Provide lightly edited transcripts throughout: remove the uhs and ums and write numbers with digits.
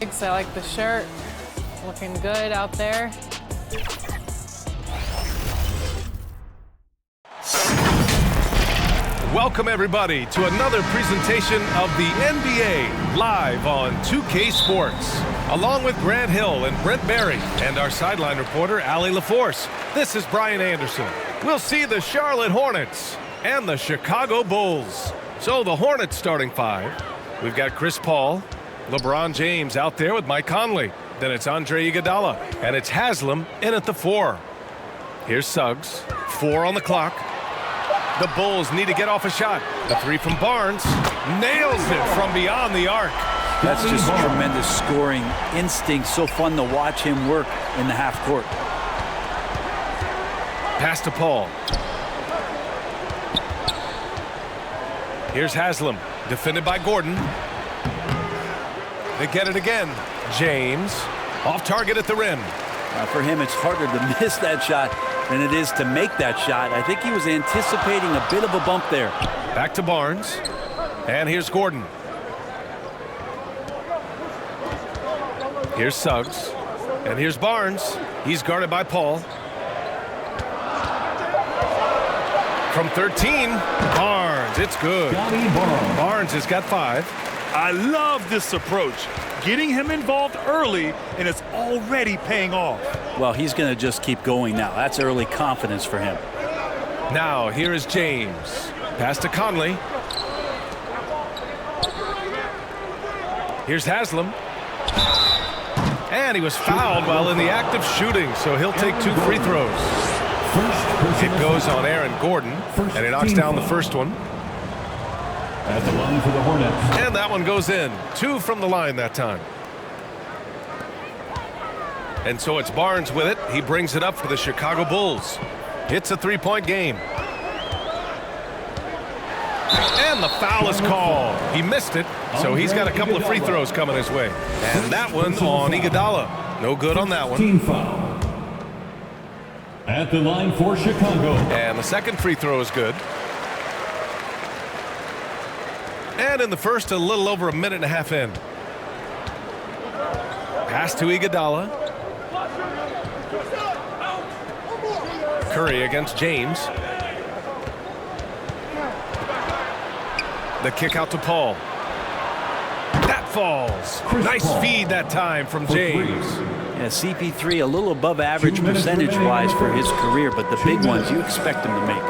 I like the shirt. Looking good out there. Welcome, everybody, to another presentation of the NBA live on 2K Sports. Along with Grant Hill and Brent Berry and our sideline reporter, Allie LaForce, this is Brian Anderson. We'll see the Charlotte Hornets and the Chicago Bulls. So the Hornets starting five. We've got Chris Paul, LeBron James out there with Mike Conley. Then it's Andre Iguodala, and it's Haslam in at the 4. Here's Suggs, 4 on the clock. The Bulls need to get off a shot. The 3 from Barnes nails it from beyond the arc. That's just tremendous scoring instinct. So fun to watch him work in the half court. Pass to Paul. Here's Haslam, defended by Gordon. They get it again. James, off target at the rim. For him, it's harder to miss that shot than it is to make that shot. I think he was anticipating a bit of a bump there. Back to Barnes. And here's Gordon. Here's Suggs. And here's Barnes. He's guarded by Paul. From 13, Barnes. It's good. Barnes has got 5. I love this approach. Getting him involved early, and it's already paying off. Well, he's going to just keep going now. That's early confidence for him. Now, here is James. Pass to Conley. Here's Haslam. And he was fouled while in the act of shooting, so he'll take 2 free throws. It goes on Aaron Gordon, and he knocks down the first one. At the line for the Hornets. And that one goes in. 2 from the line that time. And so it's Barnes with it. He brings it up for the Chicago Bulls. It's a 3-point game. And the foul is called. He missed it, so he's got a couple of free throws coming his way. And that one on Iguodala. No good on that one. Team foul. At the line for Chicago. And the second free throw is good. And in the first, a little over a minute and a half in. Pass to Iguodala. Curry against James. The kick out to Paul. That falls. Nice feed that time from James. Yeah, CP3 a little above average percentage-wise for his career, but the big ones you expect him to make.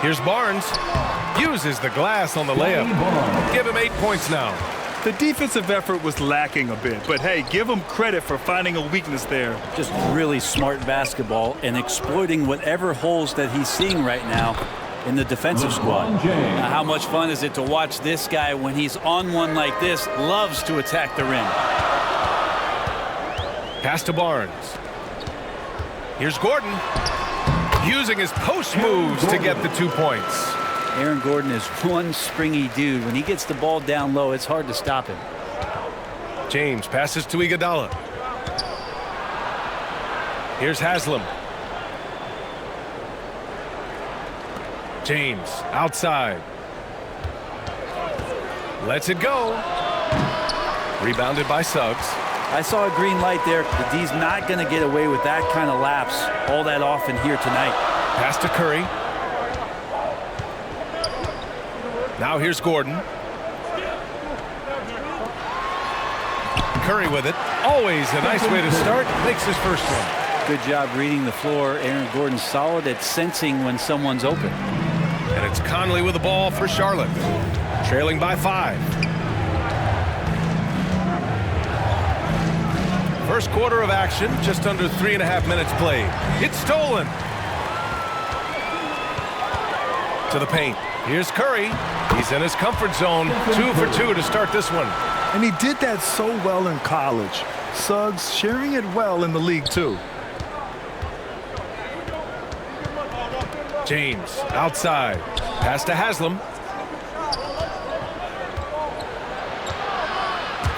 Here's Barnes. Uses the glass on the layup. Give him 8 points now. The defensive effort was lacking a bit, but hey, give him credit for finding a weakness there. Just really smart basketball and exploiting whatever holes that he's seeing right now in the defensive squad. Now, how much fun is it to watch this guy when he's on one like this? Loves to attack the rim. Pass to Barnes. Here's Gordon. Using his post moves to get the 2 points. Aaron Gordon is one springy dude. When he gets the ball down low, it's hard to stop him. James passes to Iguodala. Here's Haslam. James outside. Lets it go. Rebounded by Suggs. I saw a green light there. The D's not going to get away with that kind of lapse all that often here tonight. Pass to Curry. Now here's Gordon. Curry with it. Always a nice way to start. Makes his first one. Good job reading the floor. Aaron Gordon solid at sensing when someone's open. And it's Conley with the ball for Charlotte. Trailing by 5. First quarter of action, just under 3.5 minutes played. It's stolen. To the paint. Here's Curry. He's in his comfort zone. 2 for 2 to start this one. And he did that so well in college. Suggs sharing it well in the league, too. James outside. Pass to Haslam.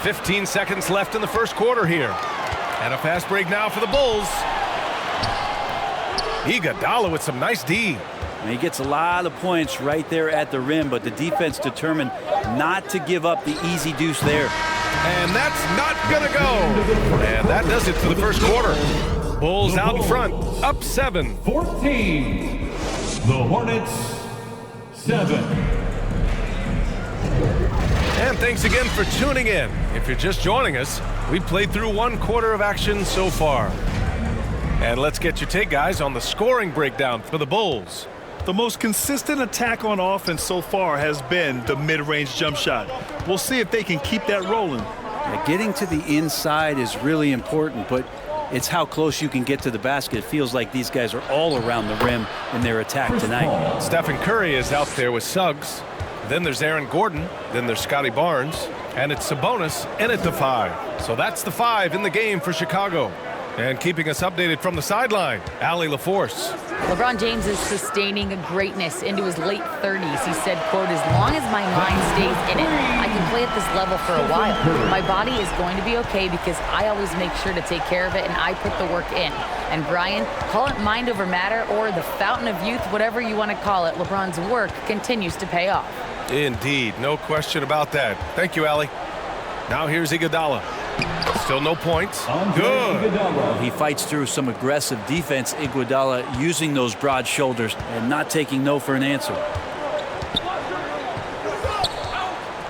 15 seconds left in the first quarter here. And a fast break now for the Bulls. Iguodala with some nice D. And he gets a lot of points right there at the rim, but the defense determined not to give up the easy deuce there. And that's not going to go. And that does it for the first quarter. Bulls out in front, up 7. 14. The Hornets 7. And thanks again for tuning in. If you're just joining us, we played through 1 quarter of action so far. And let's get your take, guys, on the scoring breakdown for the Bulls. The most consistent attack on offense so far has been the mid-range jump shot. We'll see if they can keep that rolling. Yeah, getting to the inside is really important, but it's how close you can get to the basket. It feels like these guys are all around the rim in their attack tonight. Stephen Curry is out there with Suggs. Then there's Aaron Gordon. Then there's Scotty Barnes. And it's Sabonis in at the 5. So that's the 5 in the game for Chicago. And keeping us updated from the sideline, Allie LaForce. LeBron James is sustaining a greatness into his late 30s. He said, quote, "As long as my mind stays in it, I can play at this level for a while. My body is going to be okay because I always make sure to take care of it and I put the work in." And Brian, call it mind over matter or the fountain of youth, whatever you want to call it, LeBron's work continues to pay off. Indeed, no question about that. Thank you, Allie. Now here's Iguodala. Still no points. Good. He fights through some aggressive defense. Iguodala using those broad shoulders and not taking no for an answer.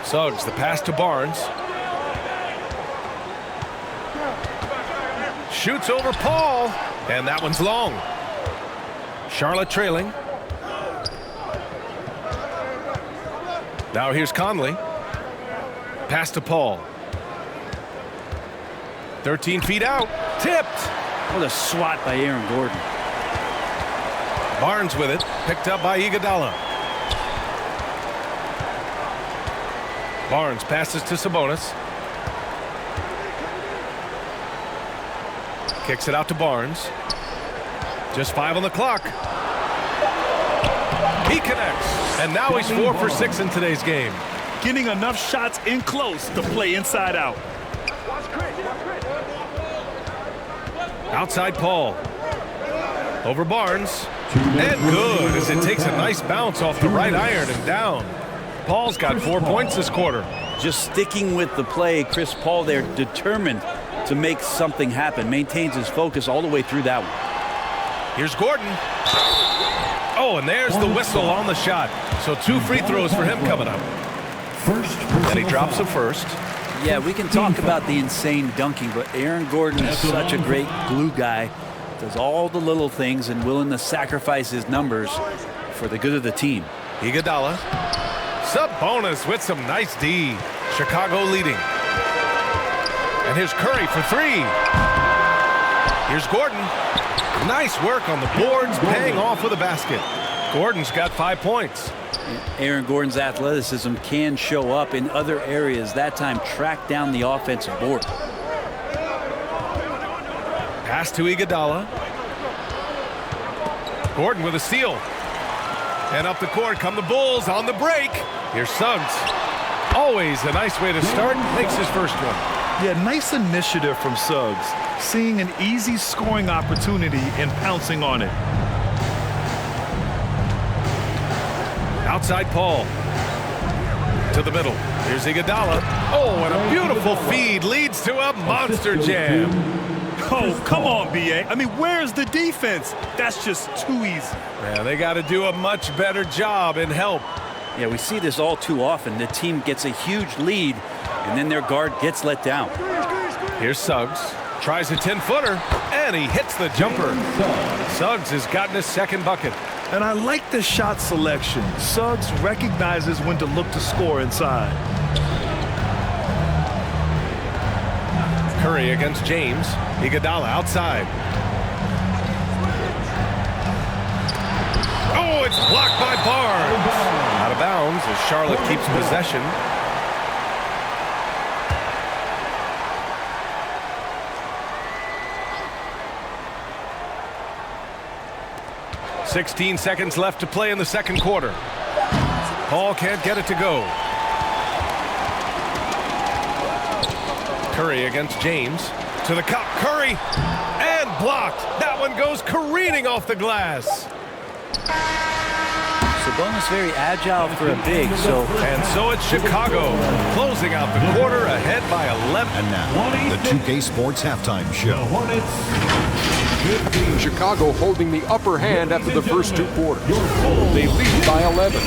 Suggs, the pass to Barnes. Shoots over Paul, and that one's long. Charlotte trailing. Now here's Conley. Pass to Paul. 13 feet out. Tipped. What a swat by Aaron Gordon. Barnes with it. Picked up by Iguodala. Barnes passes to Sabonis. Kicks it out to Barnes. Just 5 on the clock. He connects. And now he's 4 for 6 in today's game. Getting enough shots in close to play inside out. Outside Paul. Over Barnes. And good as it takes a nice bounce off the right iron and down. Paul's got 4 points this quarter. Just sticking with the play. Chris Paul there determined to make something happen. Maintains his focus all the way through that one. Here's Gordon. Oh, and there's the whistle on the shot. So 2 free throws for him coming up. And he drops the first. Yeah, we can talk about the insane dunking, but Aaron Gordon is such a great glue guy. Does all the little things and willing to sacrifice his numbers for the good of the team. Iguodala. Sabonis with some nice D. Chicago leading. And here's Curry for 3. Here's Gordon. Nice work on the boards, paying off with a basket. Gordon's got 5 points. Aaron Gordon's athleticism can show up in other areas. That time track down the offensive board. Pass to Iguodala. Gordon with a steal. And up the court come the Bulls on the break. Here's Suggs. Always a nice way to start. Makes his first one. Yeah, nice initiative from Suggs. Seeing an easy scoring opportunity and pouncing on it. Outside Paul. To the middle. Here's Iguodala. Oh, and a beautiful feed leads to a monster jam. Oh, come on, B.A. I mean, where's the defense? That's just too easy. Yeah, they got to do a much better job in help. Yeah, we see this all too often. The team gets a huge lead, and then their guard gets let down. Here's Suggs. Tries a 10-footer, and he hits the jumper. Suggs has gotten his second bucket. And I like the shot selection. Suggs recognizes when to look to score inside. Curry against James. Iguodala outside. Oh, it's blocked by Barnes. Out of bounds as Charlotte keeps possession. .16 seconds left to play in the second quarter. Paul can't get it to go. Curry against James. To the cup. Curry. And blocked. That one goes careening off the glass. Sabonis very agile for a big, so. And so it's Chicago closing out the quarter ahead by 11. And now, the 2K Sports Halftime Show. Chicago holding the upper hand after the first 2 quarters. They lead by 11.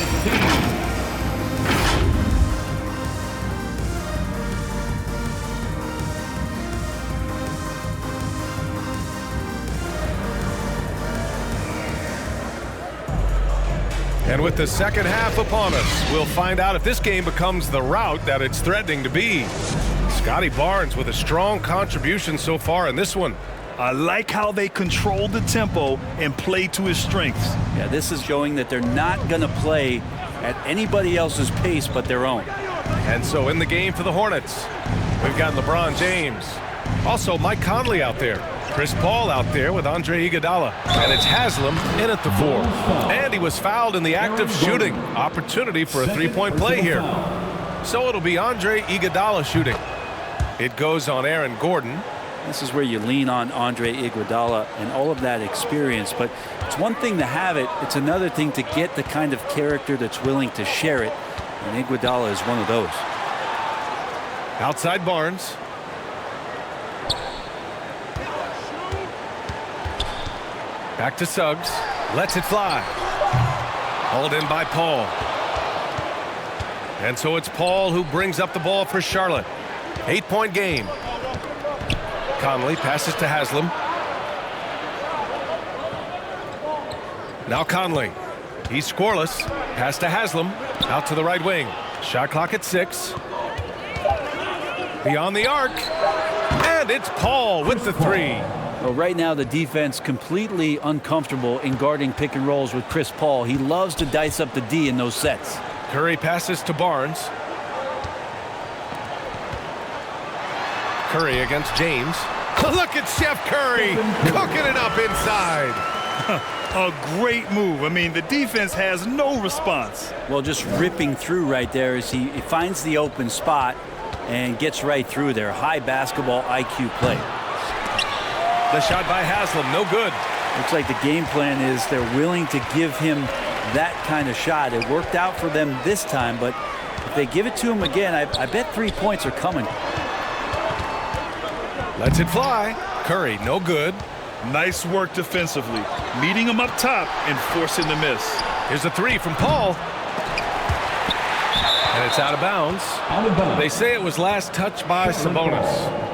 And with the second half upon us, we'll find out if this game becomes the rout that it's threatening to be. Scotty Barnes with a strong contribution so far in this one. I like how they control the tempo and play to his strengths. Yeah, this is showing that they're not going to play at anybody else's pace but their own. And so in the game for the Hornets, we've got LeBron James. Also Mike Conley out there. Chris Paul out there with Andre Iguodala. And it's Haslam in at the 4. And he was fouled in the act of shooting. Opportunity for a three-point play here. So it'll be Andre Iguodala shooting. It goes on Aaron Gordon. This is where you lean on Andre Iguodala and all of that experience. But it's one thing to have it. It's another thing to get the kind of character that's willing to share it. And Iguodala is one of those. Outside Barnes. Back to Suggs. Lets it fly. Hauled in by Paul. And so it's Paul who brings up the ball for Charlotte. 8-point game. Conley passes to Haslam. Now Conley. He's scoreless. Pass to Haslam. Out to the right wing. Shot clock at 6. Beyond the arc. And it's Paul with the 3. Well, right now the defense completely uncomfortable in guarding pick and rolls with Chris Paul. He loves to dice up the D in those sets. Curry passes to Barnes. Curry against James. Look at Chef Curry cooking it up inside. A great move. I mean, the defense has no response. Well, just ripping through right there as he finds the open spot and gets right through there. High basketball IQ play. The shot by Haslam, no good. Looks like the game plan is they're willing to give him that kind of shot. It worked out for them this time, but if they give it to him again, I bet 3 points are coming. Lets it fly. Curry, no good. Nice work defensively, meeting him up top and forcing the miss. Here's a 3 from Paul. And it's out of bounds. They say it was last touched by Sabonis.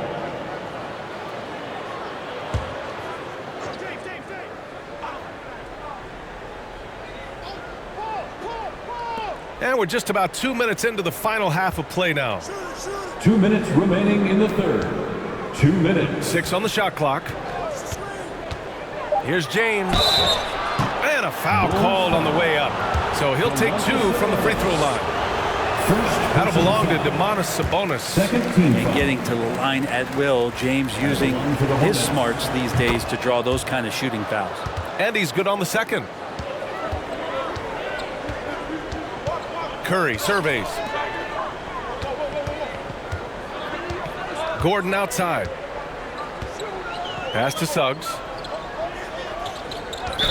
And we're just about 2 minutes into the final half of play now. 2 minutes remaining in the third. 2 minutes. 6 on the shot clock. Here's James. And a foul called on the way up. So he'll take 2 from the free throw line. That'll belong to Domantas Sabonis. And getting to the line at will, James using his smarts these days to draw those kind of shooting fouls. And he's good on the second. Curry surveys. Gordon outside. Pass to Suggs.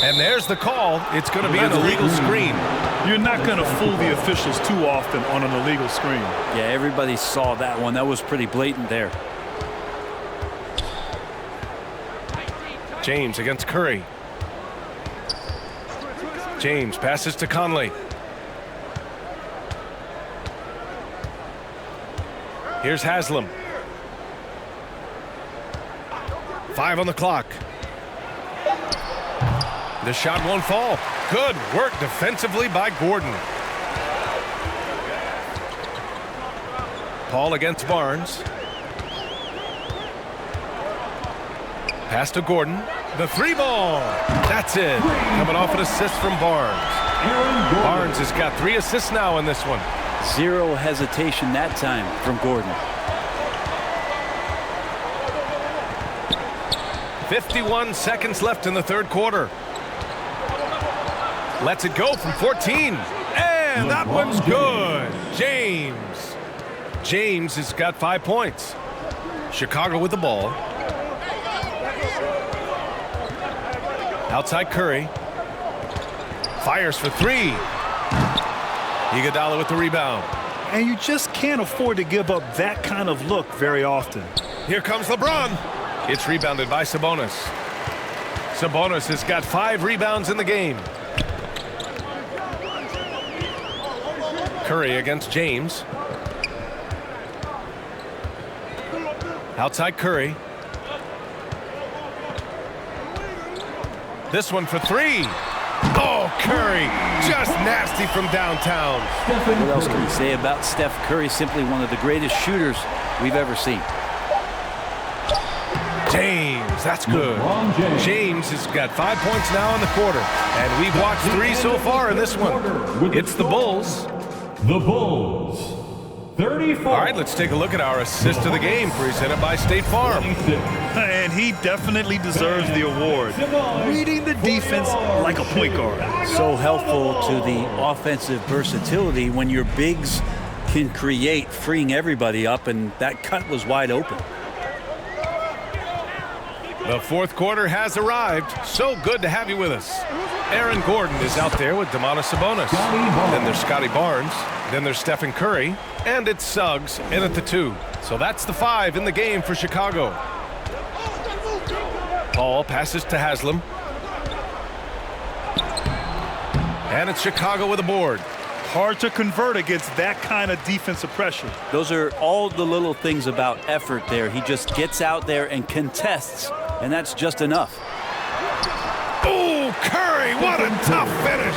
And there's the call. It's going to be an illegal screen. You're not going to fool the officials too often on an illegal screen. Yeah, everybody saw that one. That was pretty blatant there. James against Curry. James passes to Conley. Here's Haslam. 5 on the clock. The shot won't fall. Good work defensively by Gordon. Paul against Barnes. Pass to Gordon. The 3 ball. That's it. Coming off an assist from Barnes. Barnes has got 3 assists now in this one. Zero hesitation that time from Gordon. 51 seconds left in the third quarter. Lets it go from 14. And that one's good. James has got 5 points. Chicago with the ball. Outside Curry. Fires for 3. Iguodala with the rebound. And you just can't afford to give up that kind of look very often. Here comes LeBron. It's rebounded by Sabonis. Sabonis has got 5 rebounds in the game. Curry against James. Outside Curry. This one for 3. Oh, Curry, just nasty from downtown. What else can you say about Steph Curry? Simply one of the greatest shooters we've ever seen. James, that's good. James has got 5 points now in the quarter, and we've watched 3 so far in this one. It's the Bulls. The Bulls. 34. All right, let's take a look at our assist of the game presented by State Farm. And he definitely deserves the award. Reading the defense like a point guard. So helpful to the offensive versatility when your bigs can create, freeing everybody up, and that cut was wide open. The fourth quarter has arrived. So good to have you with us. Aaron Gordon is out there with Domantas Sabonis. Then there's Scotty Barnes. Then there's Stephen Curry. And it's Suggs in at the 2. So that's the 5 in the game for Chicago. Paul passes to Haslam. And it's Chicago with a board. Hard to convert against that kind of defensive pressure. Those are all the little things about effort there. He just gets out there and contests, and that's just enough. Oh, Curry, what a tough finish.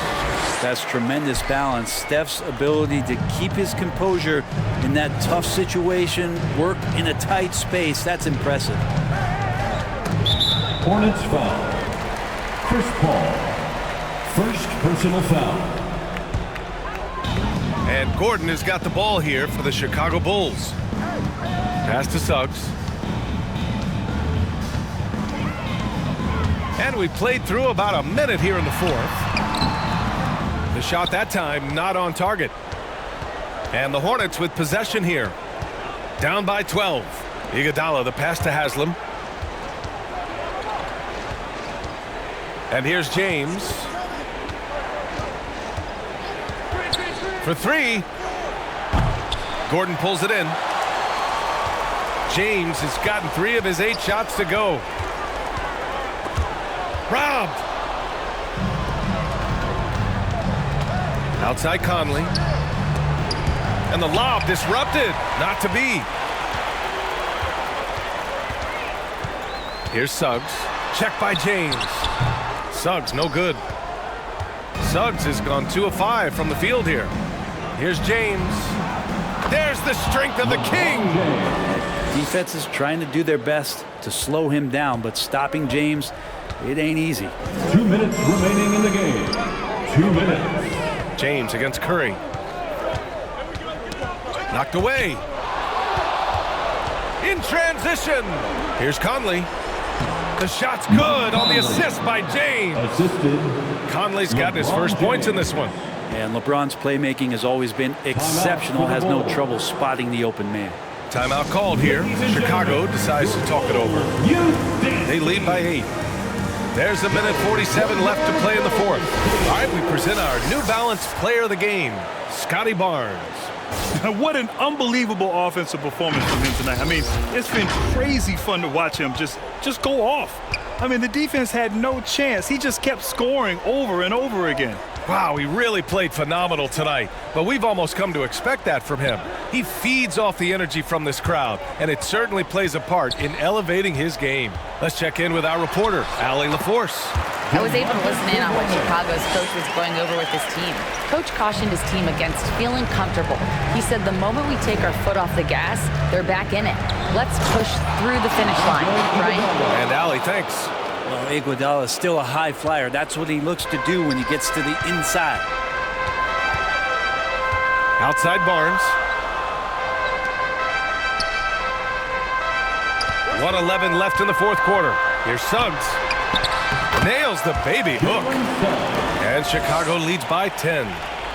That's tremendous balance. Steph's ability to keep his composure in that tough situation, work in a tight space, that's impressive. Hornets foul. Chris Paul. First personal foul. And Gordon has got the ball here for the Chicago Bulls. Pass to Suggs. And we played through about a minute here in the fourth. The shot that time not on target. And the Hornets with possession here. Down by 12. Iguodala, the pass to Haslam. And here's James. For 3. Gordon pulls it in. James has gotten 3 of his 8 shots to go. Robbed. Outside Conley. And the lob disrupted. Not to be. Here's Suggs. Check by James. Suggs no good. Suggs has gone 2 of 5 from the field here. Here's James. There's the strength of the king. Defense is trying to do their best to slow him down, but stopping James, it ain't easy. 2 minutes remaining in the game. 2 minutes. James against Curry. Knocked away. In transition. Here's Conley. The shot's good on the assist by James. Assisted. Conley's got his first points in this one. And LeBron's playmaking has always been exceptional, has no trouble spotting the open man. Timeout called here. Chicago decides to talk it over. They lead by 8. There's a minute 47 left to play in the fourth. All right, we present our New Balance player of the game, Scotty Barnes. What an unbelievable offensive performance from him tonight. I mean, it's been crazy fun to watch him just go off. I mean, the defense had no chance. He just kept scoring over and over again. Wow, he really played phenomenal tonight, but we've almost come to expect that from him. He feeds off the energy from this crowd, and it certainly plays a part in elevating his game. Let's check in with our reporter, Allie LaForce. I was able to listen in on what Chicago's coach was going over with his team. Coach cautioned his team against feeling comfortable. He said the moment we take our foot off the gas, they're back in it. Let's push through the finish line, right? And Allie, thanks. Well, Iguodala is still a high flyer. That's what he looks to do when he gets to the inside. Outside Barnes. 1:11 left in the fourth quarter. Here's Suggs. Nails the baby hook. And Chicago leads by 10.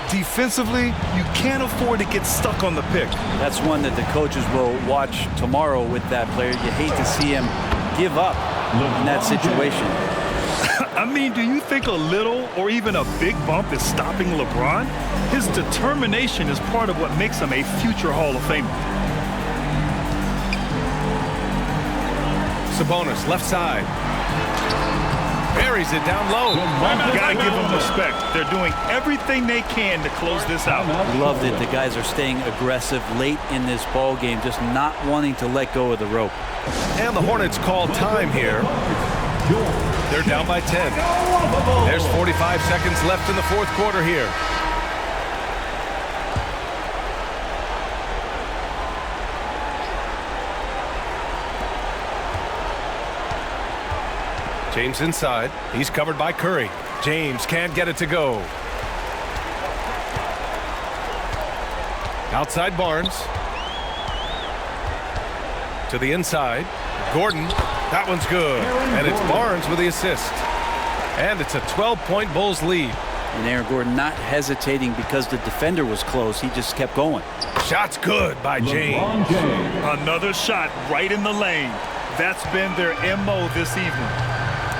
Defensively, you can't afford to get stuck on the pick. That's one that the coaches will watch tomorrow with that player. You hate to see him give up in that situation. I mean, do you think a little or even a big bump is stopping LeBron? His determination is part of what makes him a future Hall of Famer. Sabonis, left side. Buries it down low. Gotta give them respect. They're doing everything they can to close this out. Love that the guys are staying aggressive late in this ball game, just not wanting to let go of the rope. And the Hornets call time here. They're down by 10. There's 45 seconds left in the fourth quarter here. James inside. He's covered by Curry. James can't get it to go. Outside Barnes. To the inside. Gordon. That one's good. And it's Barnes with the assist. And it's a 12-point Bulls lead. And Aaron Gordon not hesitating because the defender was close. He just kept going. Shot's good by James. Another shot right in the lane. That's been their MO this evening.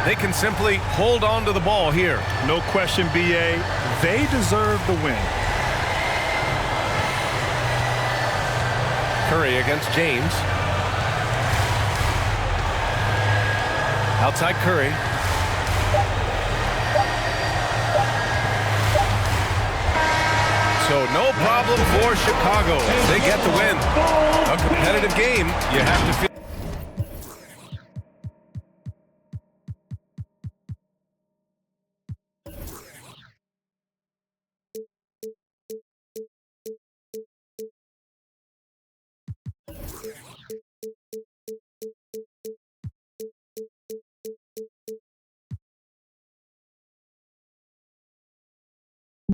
They can simply hold on to the ball here. No question, B.A. They deserve the win. Curry against James. Outside Curry. So no problem for Chicago. They get the win. A competitive game. You have to feel